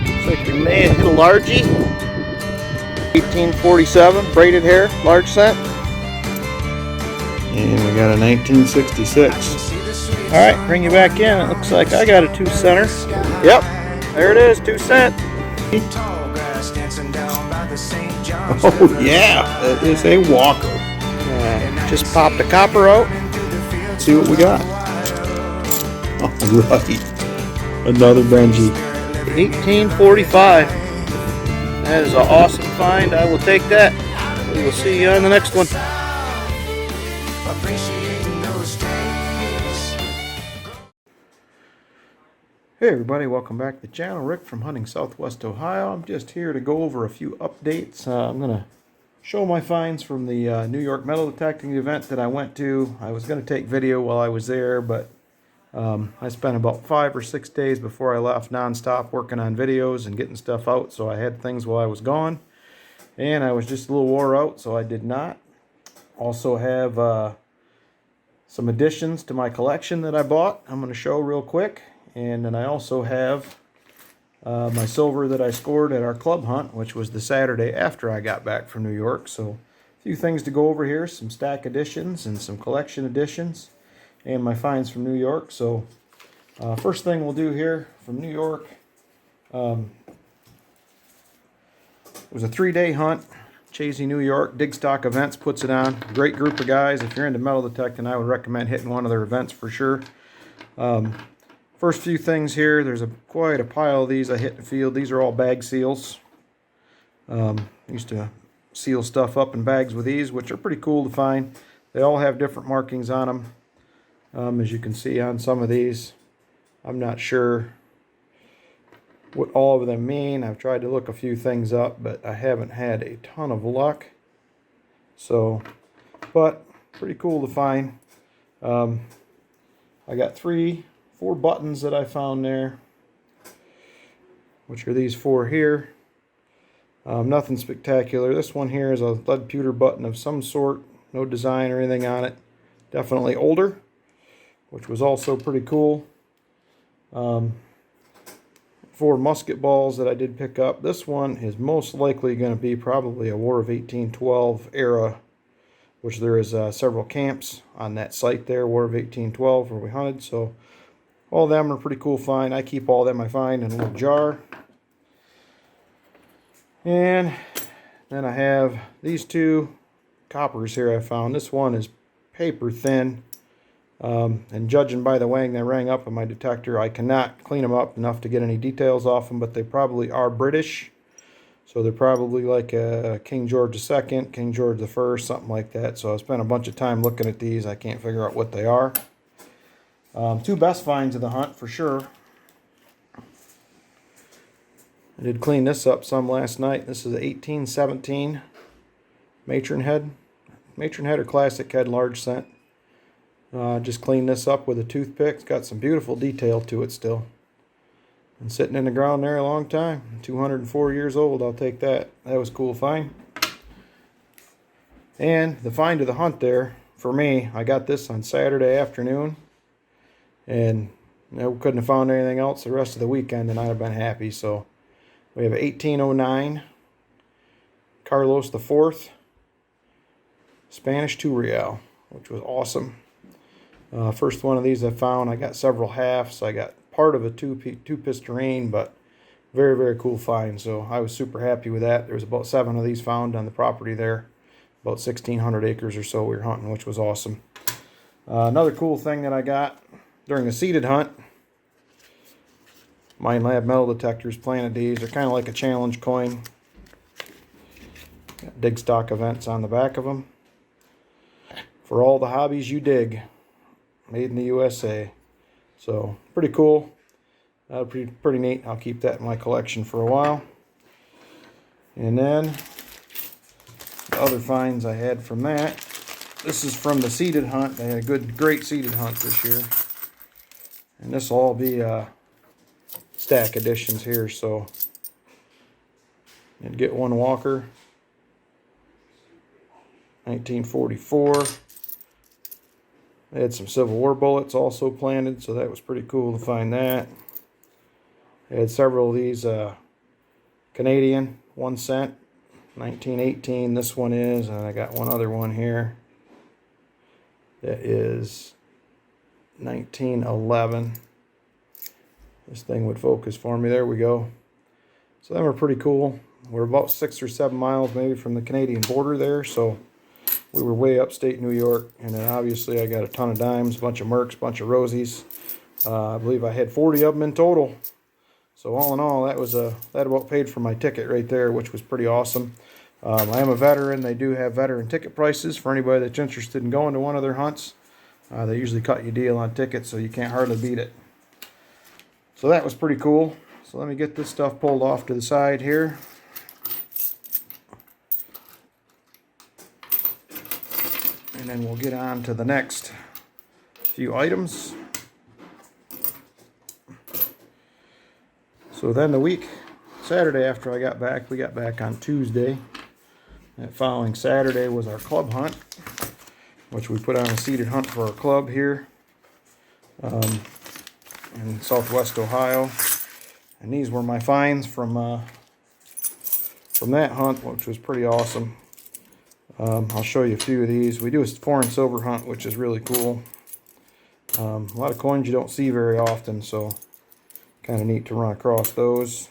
Looks like we may have hit a largie. 1847 braided hair, large cent. And we got a 1966. Alright, bring you back in. It looks like I got a 2 center. Yep, there it is, 2 cent. Oh yeah, that is a walker. Just popped the copper out. Let's see what we got. Alright, another Benji. 1845. That is an awesome find. I will take that. We will see you on the next one. Hey everybody, welcome back to the channel. Rick from Hunting Southwest Ohio. I'm just here to go over a few updates. I'm going to show my finds from the New York metal detecting event that I went to. I was going to take video while I was there, but I spent about 5 or 6 days before I left non-stop working on videos and getting stuff out, so I had things while I was gone. And I was just a little wore out, so I did not. Also have some additions to my collection that I bought. I'm going to show real quick. And then I also have my silver that I scored at our club hunt, which was the Saturday after I got back from New York. So a few things to go over here, some stack additions and some collection additions, and my finds from New York. So first thing we'll do here from New York, it was a 3-day hunt. Chazy, New York, Dig Stock Events puts it on. Great group of guys. If you're into metal detecting, I would recommend hitting one of their events for sure. First few things here, there's quite a pile of these I hit in the field. These are all bag seals. Used to seal stuff up in bags with these, which are pretty cool to find. They all have different markings on them. As you can see on some of these, I'm not sure what all of them mean. I've tried to look a few things up, but I haven't had a ton of luck. So, but pretty cool to find. I got 4 buttons that I found there, which are these 4 here. Nothing spectacular. This one here is a lead pewter button of some sort, no design or anything on it. Definitely older, which was also pretty cool. 4 musket balls that I did pick up. This one is most likely going to be probably a War of 1812 era, which there is several camps on that site there, War of 1812, where we hunted. So all of them are pretty cool find. I keep all of them I find in a little jar. And then I have these 2 coppers here I found. This one is paper thin. And judging by the wang that rang up on my detector, I cannot clean them up enough to get any details off them, but they probably are British. So they're probably like a King George II, King George I, something like that. So I spent a bunch of time looking at these. I can't figure out what they are. 2 best finds of the hunt for sure. I did clean this up some last night. This is an 1817 matron head. Matron head or classic head, large cent. Just cleaned this up with a toothpick. It's got some beautiful detail to it still. Been sitting in the ground there a long time. 204 years old, I'll take that. That was a cool find. And the find of the hunt there, for me, I got this on Saturday afternoon. And I couldn't have found anything else the rest of the weekend, and I'd have been happy. So we have 1809 Carlos IV Spanish 2 Real, which was awesome. First one of these I found. I got several halves. I got part of a two piston, but very, very cool find. So I was super happy with that. There was about 7 of these found on the property there. About 1,600 acres or so we were hunting, which was awesome. Another cool thing that I got during a seeded hunt, Mine Lab metal detectors planted these. They're kind of like a challenge coin. Got Dig Stock Events on the back of them. For all the hobbies you dig. Made in the USA. So, pretty cool. Pretty neat. I'll keep that in my collection for a while. And then, the other finds I had from that. This is from the seeded hunt. They had a great seeded hunt this year. And this will all be stack additions here, so you'd get one walker, 1944. They had some Civil War bullets also planted, so that was pretty cool to find that. They had several of these Canadian, 1 cent, 1918. This one is, and I got one other one here that is 1911. This thing would focus for me. There we go. So them are pretty cool. We're about 6 or 7 miles maybe from the Canadian border there, so we were way upstate New York. And then obviously I got a ton of dimes, a bunch of Mercs, a bunch of Rosies. I believe I had 40 of them in total. So all in all, that about paid for my ticket right there, which was pretty awesome. I am a veteran. They do have veteran ticket prices for anybody that's interested in going to one of their hunts. They usually cut you a deal on tickets, so you can't hardly beat it. So that was pretty cool. So let me get this stuff pulled off to the side here. And then we'll get on to the next few items. So then the week, Saturday after I got back, we got back on Tuesday. That following Saturday was our club hunt, which we put on a seated hunt for our club here in Southwest Ohio. And these were my finds from that hunt, which was pretty awesome. I'll show you a few of these. We do a foreign silver hunt, which is really cool. A lot of coins you don't see very often, so kind of neat to run across those.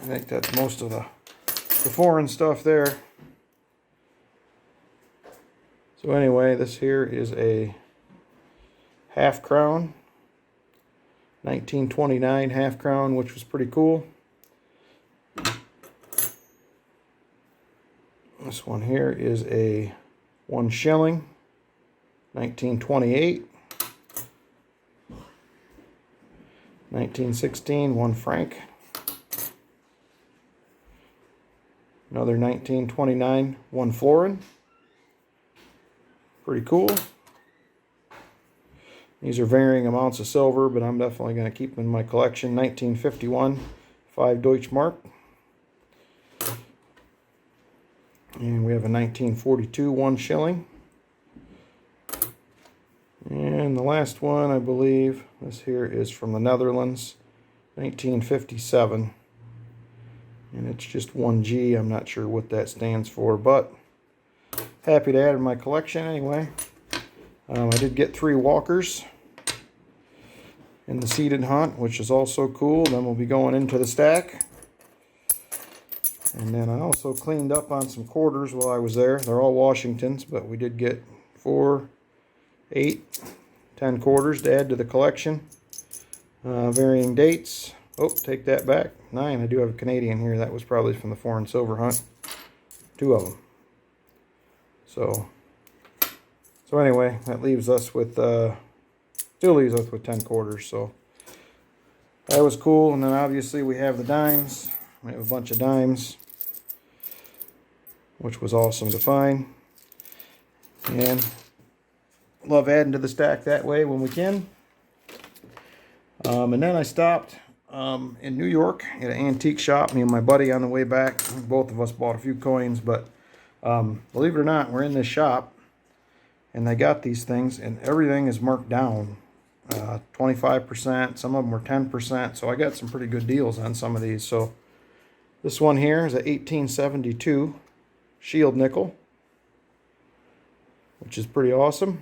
I think that's most of the foreign stuff there. So anyway, this here is a half crown, 1929 half crown, which was pretty cool. This one here is a 1 shilling, 1928. 1916, 1 franc. Another 1929, 1 florin. Pretty cool. These are varying amounts of silver, but I'm definitely going to keep them in my collection. 1951, 5 Deutschmark. And we have a 1942 1 shilling. And the last one, I believe, this here is from the Netherlands, 1957. And it's just 1G. I'm not sure what that stands for, but happy to add in my collection anyway. I did get 3 walkers in the seated hunt, which is also cool. Then we'll be going into the stack. And then I also cleaned up on some quarters while I was there. They're all Washingtons, but we did get 4, 8, 10 quarters to add to the collection. Varying dates. Oh, take that back. 9. I do have a Canadian here. That was probably from the foreign silver hunt. 2 of them. So anyway, that leaves us with, still leaves us with 10 quarters. So that was cool. And then obviously we have the dimes. We have a bunch of dimes, which was awesome to find. And love adding to the stack that way when we can. And then I stopped in New York at an antique shop. Me and my buddy on the way back. Both of us bought a few coins, but believe it or not, we're in this shop and they got these things and everything is marked down 25%. Some of them were 10%. So I got some pretty good deals on some of these. So this one here is a 1872 shield nickel, which is pretty awesome.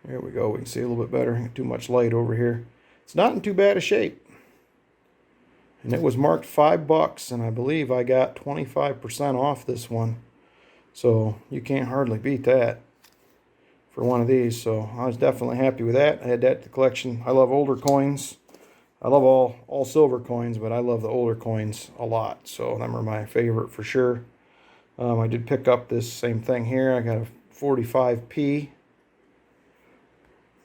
There we go. We can see a little bit better. Too much light over here. It's not in too bad a shape. And it was marked $5, and I believe I got 25% off this one. So you can't hardly beat that for one of these. So I was definitely happy with that. I had that in the collection. I love older coins. I love all silver coins, but I love the older coins a lot. So them are my favorite for sure. I did pick up this same thing here. I got a 45p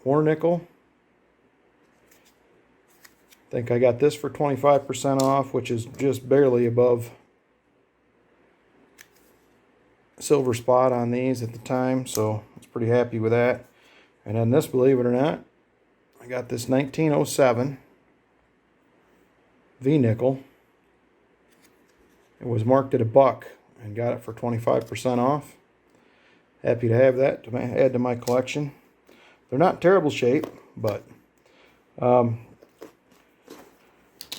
war nickel. I think I got this for 25% off, which is just barely above silver spot on these at the time, so I was pretty happy with that. And then this, believe it or not, I got this 1907 V nickel. It was marked at $1 and got it for 25% off. happy to have that to add to my collection. They're not in terrible shape, but and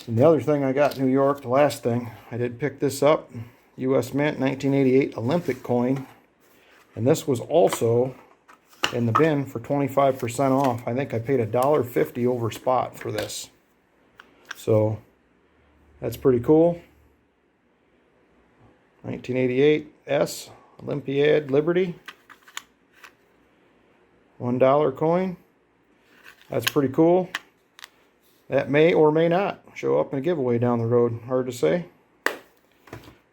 the other thing I got in New York, the last thing, I did pick this up, U.S. Mint 1988 Olympic coin, and this was also in the bin for 25% off. I think I paid $1.50 over spot for this, so that's pretty cool. 1988 S Olympiad Liberty, $1 coin. That's pretty cool. That may or may not show up in a giveaway down the road. Hard to say.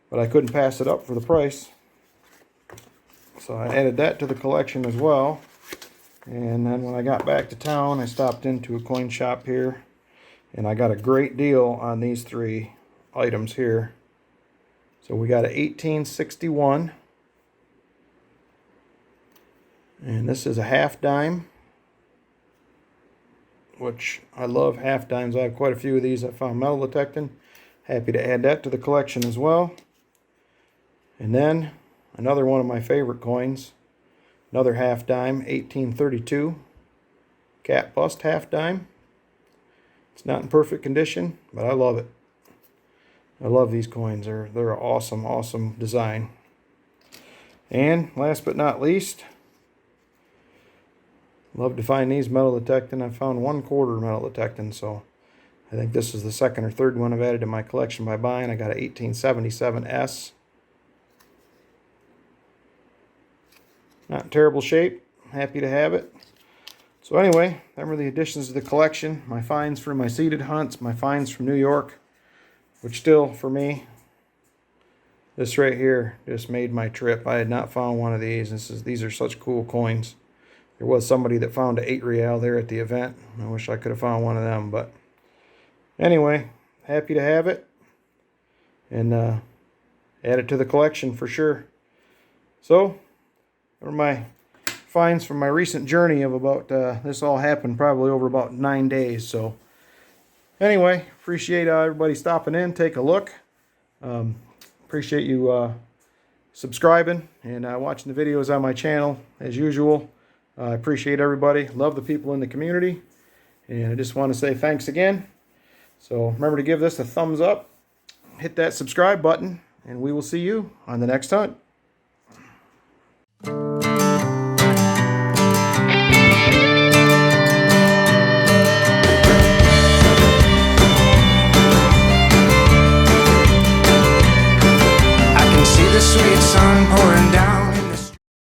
But I couldn't pass it up for the price. So I added that to the collection as well. And then when I got back to town, I stopped into a coin shop here. And I got a great deal on these three items here. So we got a 1861. And this is a half dime, which I love half dimes. I have quite a few of these I found metal detecting. Happy to add that to the collection as well. And then another one of my favorite coins, another half dime, 1832 cap bust half dime. It's not in perfect condition, but I love it. I love these coins. They're an awesome design. And last but not least, love to find these metal detecting. I found 1/4 metal detecting, so I think this is the second or third one I've added to my collection by buying. I got an 1877 S. Not in terrible shape. Happy to have it. So anyway, them are the additions to the collection. My finds from my seated hunts, my finds from New York, which still, for me, this right here just made my trip. I had not found one of these. These are such cool coins. There was somebody that found an 8 real there at the event. I wish I could have found one of them, but anyway, happy to have it and add it to the collection for sure. So, those are my finds from my recent journey of about, this all happened probably over about 9 days. So, anyway, appreciate everybody stopping in, take a look. Appreciate you subscribing and watching the videos on my channel as usual. I appreciate everybody. Love the people in the community. And I just want to say thanks again. So remember to give this a thumbs up. Hit that subscribe button. And we will see you on the next hunt. I can see the sweet sun pouring